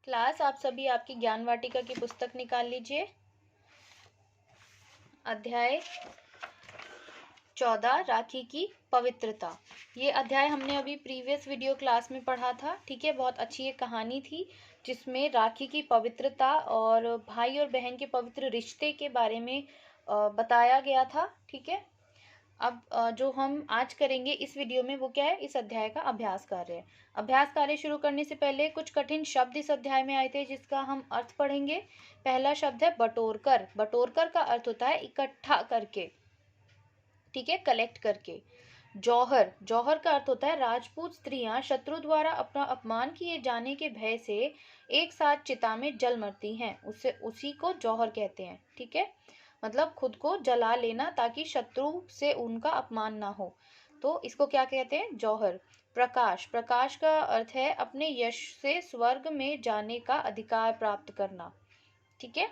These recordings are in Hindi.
क्लास, आप सभी आपकी ज्ञान वाटिका की पुस्तक निकाल लीजिए। अध्याय 14 राखी की पवित्रता। ये अध्याय हमने अभी प्रीवियस वीडियो क्लास में पढ़ा था। ठीक है, बहुत अच्छी एक कहानी थी जिसमें राखी की पवित्रता और भाई और बहन के पवित्र रिश्ते के बारे में बताया गया था। ठीक है, अब जो हम आज करेंगे इस वीडियो में वो क्या है, इस अध्याय का अभ्यास कार्य है। अभ्यास कार्य शुरू करने से पहले कुछ कठिन शब्द इस अध्याय में आए थे जिसका हम अर्थ पढ़ेंगे। पहला शब्द है बटोरकर। बटोरकर का अर्थ होता है इकट्ठा करके, ठीक है, कलेक्ट करके। जौहर, जौहर का अर्थ होता है राजपूत स्त्रियां शत्रु द्वारा अपना अपमान किए जाने के भय से एक साथ चिता में जल मरती हैं, उसी को जौहर कहते हैं। ठीक है, मतलब खुद को जला लेना ताकि शत्रु से उनका अपमान ना हो, तो इसको क्या कहते हैं, जौहर। प्रकाश, प्रकाश का अर्थ है अपने यश से स्वर्ग में जाने का अधिकार प्राप्त करना। ठीक है।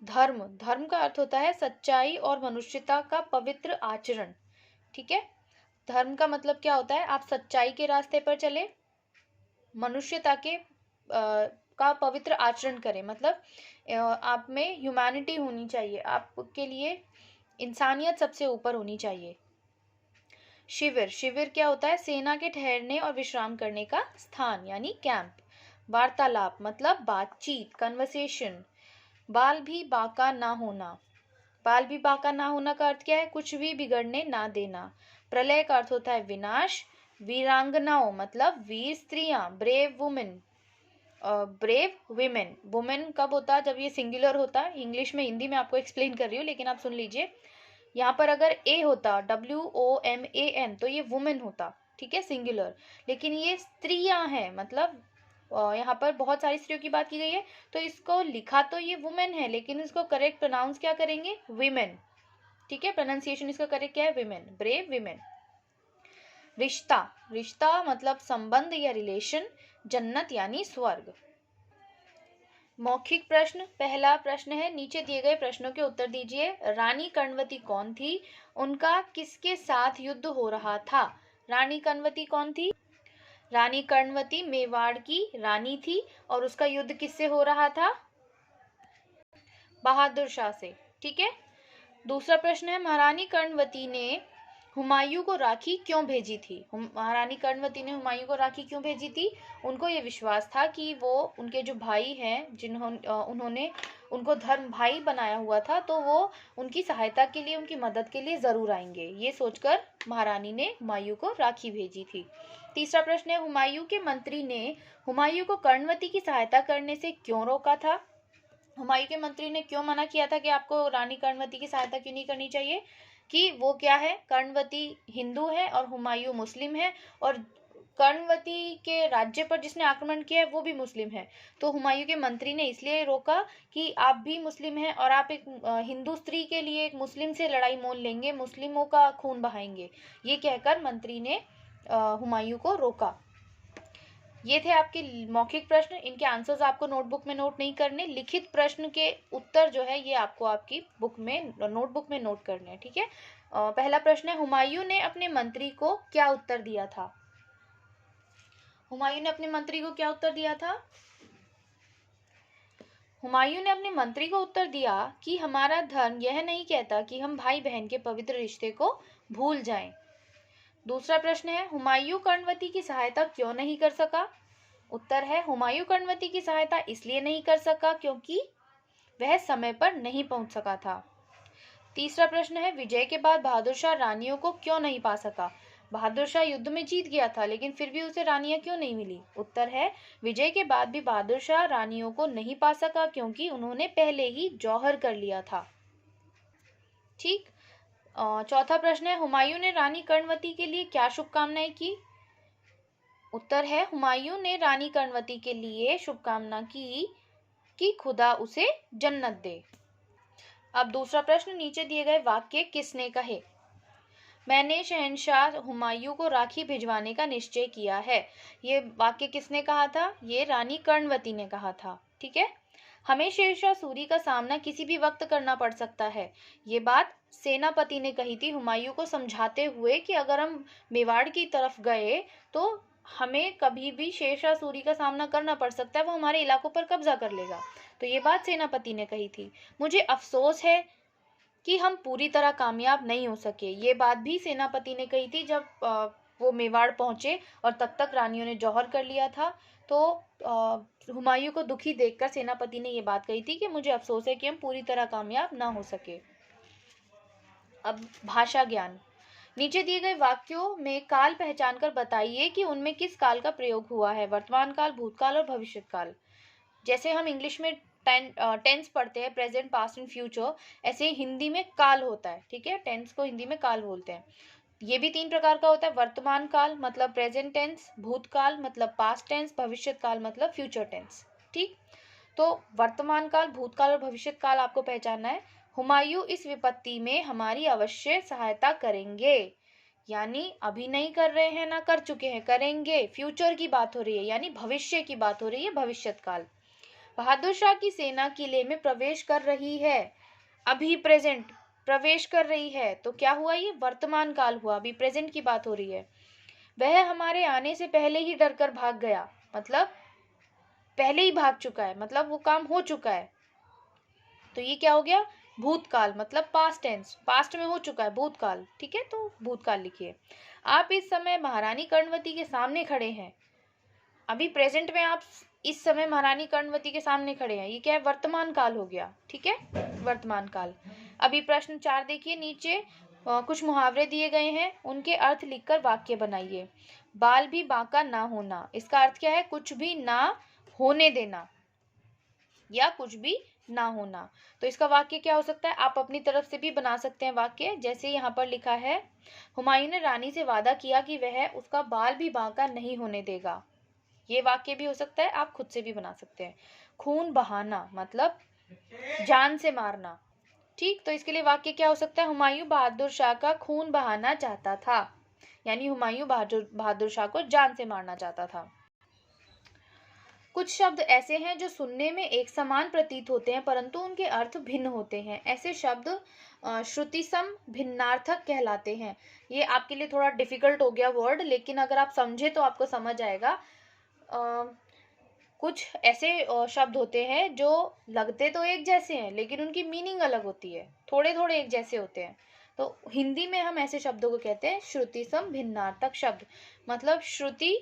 धर्म, धर्म का अर्थ होता है सच्चाई और मनुष्यता का पवित्र आचरण। ठीक है, धर्म का मतलब क्या होता है, आप सच्चाई के रास्ते पर चले, मनुष्यता के का पवित्र आचरण करें, मतलब आप में ह्यूमैनिटी होनी चाहिए, आपके लिए इंसानियत सबसे ऊपर होनी चाहिए। शिविर, शिविर क्या होता है, सेना के ठहरने और विश्राम करने का स्थान यानी कैंप। वार्तालाप मतलब बातचीत, कन्वर्सेशन। बाल भी बाका ना होना, बाल भी बाका ना होना का अर्थ क्या है, कुछ भी बिगड़ने ना देना। प्रलय का अर्थ होता है विनाश। वीरांगनाओं मतलब वीर स्त्रियां, brave women, brave women. Women कब होता है, जब ये सिंगुलर होता है। इंग्लिश में, हिंदी में आपको एक्सप्लेन कर रही हूँ, लेकिन आप सुन लीजिए। यहाँ पर अगर ए होता, WOMAN, तो ये वुमेन होता, ठीक है, सिंगुलर। लेकिन ये स्त्रियां हैं, मतलब यहाँ पर बहुत सारी स्त्रियों की बात की गई है, तो इसको लिखा तो ये वुमेन है, लेकिन इसको करेक्ट प्रोनाउंस क्या करेंगे, विमेन। ठीक है, प्रोनाउंसिएशन इसका करेक्ट क्या है, विमेन, ब्रेव विमेन। रिश्ता, रिश्ता मतलब संबंध या रिलेशन। जन्नत यानी स्वर्ग। मौखिक प्रश्न, पहला प्रश्न है, नीचे दिए गए प्रश्नों के उत्तर दीजिए। रानी कर्णवती कौन थी, उनका किसके साथ युद्ध हो रहा था। रानी कर्णवती कौन थी, रानी कर्णवती मेवाड़ की रानी थी और उसका युद्ध किससे हो रहा था, बहादुर शाह से। ठीक है, दूसरा प्रश्न है, महारानी कर्णवती ने हुमायूं को राखी क्यों भेजी थी। महारानी कर्णवती ने हुमायूं को राखी क्यों भेजी थी, उनको ये विश्वास था कि वो उनके जो भाई हैं, उन्होंने उनको धर्म भाई बनाया हुआ था, तो वो उनकी सहायता के लिए, उनकी मदद के लिए जरूर आएंगे, ये सोचकर महारानी ने हुमायूं को राखी भेजी थी। तीसरा प्रश्न है, हुमायूं के मंत्री ने हुमायूं को कर्णवती की सहायता करने से क्यों रोका था। हुमायूं के मंत्री ने क्यों मना किया था कि आपको रानी कर्णवती की सहायता क्यों नहीं करनी चाहिए, कि वो क्या है, कर्णवती हिंदू है और हुमायूं मुस्लिम है, और कर्णवती के राज्य पर जिसने आक्रमण किया है वो भी मुस्लिम है। तो हुमायूं के मंत्री ने इसलिए रोका कि आप भी मुस्लिम हैं और आप एक हिंदू स्त्री के लिए एक मुस्लिम से लड़ाई मोल लेंगे, मुस्लिमों का खून बहाएंगे, ये कहकर मंत्री ने हुमायूं को रोका। ये थे आपके मौखिक प्रश्न, इनके आंसर्स आपको नोटबुक में नोट नहीं करने, लिखित प्रश्न के उत्तर जो है ये आपको आपकी बुक में, नोटबुक में नोट करने हैं। ठीक है, पहला प्रश्न है, हुमायूं ने अपने मंत्री को क्या उत्तर दिया था। हुमायूं ने अपने मंत्री को क्या उत्तर दिया था, हुमायूं ने अपने मंत्री को उत्तर दिया कि हमारा धर्म यह नहीं कहता कि हम भाई बहन के पवित्र रिश्ते को भूल जाएं। दूसरा प्रश्न है, हुमायूं कर्णवती की सहायता क्यों नहीं कर सका। उत्तर है, हुमायूं कर्णवती की सहायता इसलिए नहीं कर सका क्योंकि वह समय पर नहीं पहुंच सका था। तीसरा प्रश्न है, विजय के बाद बहादुर शाह रानियों को क्यों नहीं पा सका। बहादुर शाह युद्ध में जीत गया था, लेकिन फिर भी उसे रानियां क्यों नहीं मिली। उत्तर है, विजय के बाद भी बहादुर शाह रानियों को नहीं पा सका क्योंकि उन्होंने पहले ही जौहर कर लिया था। ठीक। चौथा प्रश्न है, हुमायूं ने रानी कर्णवती के लिए क्या शुभकामनाएं की। उत्तर है, हुमायूं ने रानी कर्णवती के लिए शुभकामना की कि खुदा उसे जन्नत दे। अब दूसरा प्रश्न, नीचे दिए गए वाक्य किसने कहे। मैंने शहंशाह हुमायूं को राखी भिजवाने का निश्चय किया है। ये वाक्य किसने कहा था, ये रानी कर्णवती ने कहा था। ठीक है, हमें शेरशाह सूरी का सामना किसी भी वक्त करना पड़ सकता है, ये बात सेनापति ने कही थी हुमायूं को समझाते हुए कि अगर हम मेवाड़ की तरफ गए तो हमें कभी भी शेरशाह सूरी का सामना करना पड़ सकता है, वो हमारे इलाकों पर कब्जा कर लेगा। तो ये बात सेनापति ने कही थी। मुझे अफसोस है कि हम पूरी तरह कामयाब नहीं हो सके, ये बात भी सेनापति ने कही थी जब वो मेवाड़ पहुंचे और तब तक रानियों ने जौहर कर लिया था। तो हुमायूं को दुखी देखकर सेनापति ने ये बात कही थी कि मुझे अफसोस है कि हम पूरी तरह कामयाब ना हो सके। अब भाषा ज्ञान। नीचे दिए गए वाक्यों में काल पहचान कर बताइए कि उनमें किस काल का प्रयोग हुआ है। वर्तमान काल, भूतकाल और भविष्य काल। जैसे हम इंग्लिश में टेंस पढ़ते हैं, प्रेजेंट, पास्ट एंड फ्यूचर, ऐसे हिंदी में काल होता है। ठीक है, टेंस को हिंदी में काल बोलते हैं। ये भी 3 प्रकार का होता है। वर्तमान काल मतलब प्रेजेंट टेंस, भूतकाल मतलब पास्ट टेंस, भविष्य काल मतलब फ्यूचर टेंस। ठीक, तो वर्तमान काल, भूतकाल और भविष्य काल आपको पहचानना है। हुमायूं इस विपत्ति में हमारी अवश्य सहायता करेंगे, यानी अभी नहीं कर रहे हैं ना कर चुके हैं, करेंगे। फ्यूचर की बात हो रही है, यानी भविष्य की बात हो रही है, भविष्यत काल। बहादुर शाह की सेना किले में प्रवेश कर रही है, अभी प्रेजेंट प्रवेश कर रही है, तो क्या हुआ, ये वर्तमान काल हुआ, अभी प्रेजेंट की बात हो रही है। वह हमारे आने से पहले ही डरकर भाग गया, मतलब पहले ही भाग चुका है, मतलब वो काम हो चुका है। तो ये क्या हो गया, भूतकाल, मतलब पास्ट टेंस, पास्ट में हो चुका है, भूतकाल। ठीक है, तो भूतकाल लिखिए। आप इस समय महारानी कर्णवती के सामने खड़े हैं, अभी प्रेजेंट में आप इस समय महारानी कर्णवती के सामने खड़े हैं, ये क्या है, वर्तमान काल हो गया। ठीक है, वर्तमान काल। अभी प्रश्न 4 देखिए, नीचे कुछ मुहावरे दिए गए हैं, उनके अर्थ लिखकर वाक्य बनाइए। बाल भी बांका ना होना, इसका अर्थ क्या है, कुछ भी ना होने देना या कुछ भी ना होना। तो इसका वाक्य क्या हो सकता है, आप अपनी तरफ से भी बना सकते हैं वाक्य। जैसे यहाँ पर लिखा है, हुमायूं ने रानी से वादा किया कि वह उसका बाल भी बांका नहीं होने देगा। ये वाक्य भी हो सकता है, आप खुद से भी बना सकते हैं। खून बहाना मतलब जान से मारना। ठीक, तो इसके लिए वाक्य क्या हो सकता है, हुमायूं बहादुर शाह का खून बहाना चाहता था, यानी हुमायूं बहादुर शाह को जान से मारना चाहता था। कुछ शब्द ऐसे हैं जो सुनने में एक समान प्रतीत होते हैं परंतु उनके अर्थ भिन्न होते हैं। ऐसे शब्द श्रुतिसम भिन्नार्थक कहलाते हैं। ये आपके लिए थोड़ा डिफिकल्ट हो गया वर्ड, लेकिन अगर आप समझे तो आपको समझ आएगा। कुछ ऐसे शब्द होते हैं जो लगते तो एक जैसे हैं लेकिन उनकी मीनिंग अलग होती है, थोड़े थोड़े एक जैसे होते हैं। तो हिंदी में हम ऐसे शब्दों को कहते हैं श्रुतिसम भिन्नार्थक शब्द। मतलब श्रुति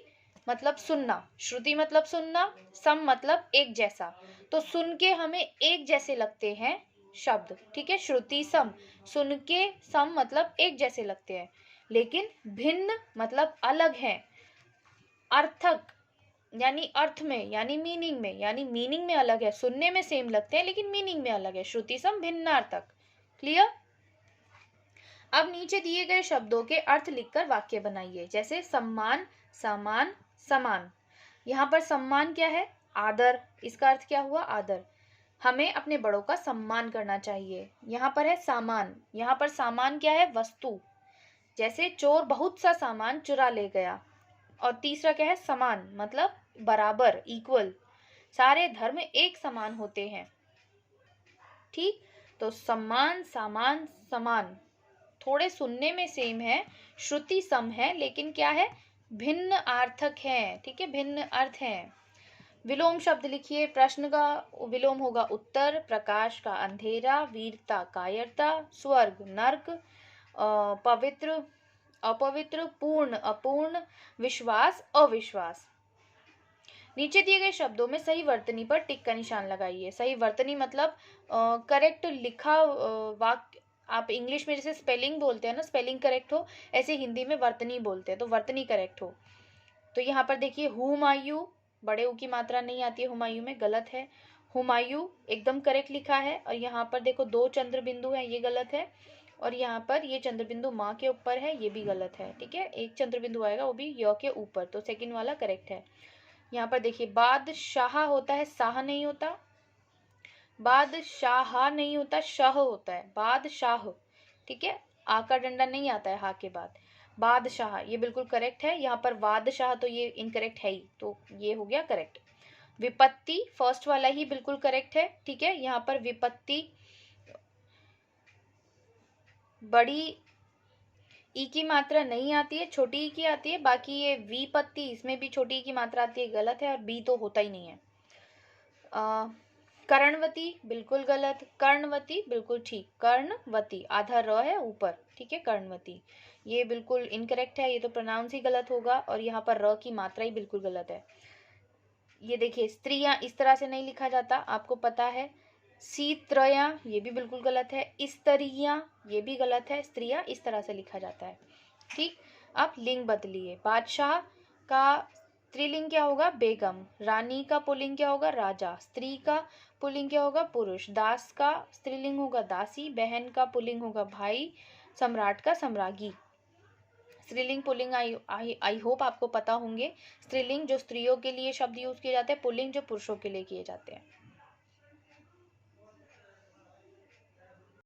मतलब सुनना, श्रुति मतलब सुनना, सम मतलब एक जैसा, तो सुन के हमें एक जैसे लगते हैं शब्द। ठीक है, श्रुति सम, सुन के सम मतलब एक जैसे लगते हैं, लेकिन भिन्न मतलब अलग है। अर्थक यानी अर्थ में, यानी मीनिंग में, यानी मीनिंग में अलग है, सुनने में सेम लगते हैं लेकिन मीनिंग में अलग है। श्रुति सम भिन्नार्थक। क्लियर। अब नीचे दिए गए शब्दों के अर्थ लिखकर वाक्य बनाइए। जैसे सम्मान, सामान, समान। यहाँ पर सम्मान क्या है, आदर, इसका अर्थ क्या हुआ, आदर। हमें अपने बड़ों का सम्मान करना चाहिए। यहाँ पर है सामान, यहाँ पर सामान क्या है, वस्तु। जैसे चोर बहुत सा सामान चुरा ले गया। और तीसरा क्या है, समान, मतलब बराबर, इक्वल। सारे धर्म एक समान होते हैं। ठीक, तो सम्मान, सामान, समान थोड़े सुनने में सेम है, श्रुति सम है, लेकिन क्या है, भिन्न अर्थक है। ठीक है, भिन्न अर्थ है। विलोम शब्द लिखिए। प्रश्न का विलोम होगा उत्तर, प्रकाश का अंधेरा, वीरता कायरता, स्वर्ग नर्क, पवित्र अपवित्र, पूर्ण अपूर्ण, विश्वास अविश्वास। नीचे दिए गए शब्दों में सही वर्तनी पर टिक का निशान लगाइए। सही वर्तनी मतलब करेक्ट लिखा वाक्य। आप इंग्लिश में जैसे स्पेलिंग बोलते हैं ना, स्पेलिंग करेक्ट हो, ऐसे हिंदी में वर्तनी बोलते हैं, तो वर्तनी करेक्ट हो। तो यहाँ पर देखिए, हुमायूं, बड़े ऊ की मात्रा नहीं आती है हुमायूं में, गलत है। हुमायूं एकदम करेक्ट लिखा है। और यहाँ पर देखो 2 चंद्र बिंदु है, ये गलत है। और यहाँ पर ये चंद्र बिंदु माँ के ऊपर है, ये भी गलत है। ठीक है, एक चंद्र बिंदु आएगा वो भी य के ऊपर, तो सेकंड वाला करेक्ट है। यहाँ पर देखिए, बादशाह होता है, शाह नहीं होता, बादशाह नहीं होता, शाह होता है, बादशाह। ठीक है, आ का डंडा नहीं आता है हा के बाद, बादशाह, ये बिल्कुल करेक्ट है। यहाँ पर बादशाह तो ये इनकरेक्ट है ही, तो ये हो गया करेक्ट। विपत्ति फर्स्ट वाला ही बिल्कुल करेक्ट है। ठीक है, यहाँ पर विपत्ति बड़ी ई की मात्रा नहीं आती है, छोटी ई की आती है। बाकी ये विपत्ति, इसमें भी छोटी ई की मात्रा आती है, गलत है। और बी तो होता ही नहीं है। कर्णवती बिल्कुल गलत, कर्णवती बिल्कुल ठीक, कर्णवती आधा र है ऊपर, ठीक है, कर्णवती ये बिल्कुल इनकरेक्ट है, ये तो प्रोनाउंस ही गलत होगा। और यहाँ पर र की मात्रा ही बिल्कुल गलत है। ये देखिए, स्त्रियां इस तरह से नहीं लिखा जाता, आपको पता है। सीत्रया ये भी बिल्कुल गलत है। स्त्रियां ये भी गलत है, स्त्रियां इस तरह से लिखा जाता है। ठीक, अब लिंग बदलिए। बादशाह का स्त्रीलिंग क्या होगा? बेगम। रानी का पुल्लिंग क्या होगा? राजा। स्त्री का पुल्लिंग क्या होगा? पुरुष। दास का स्त्रीलिंग होगा दासी। बहन का पुल्लिंग होगा भाई। सम्राट का सम्राज्ञी। स्त्रीलिंग पुल्लिंग आई होप आपको पता होंगे। स्त्रीलिंग जो स्त्रियों के लिए शब्द यूज किए जाते हैं, पुल्लिंग जो पुरुषों के लिए किए जाते हैं।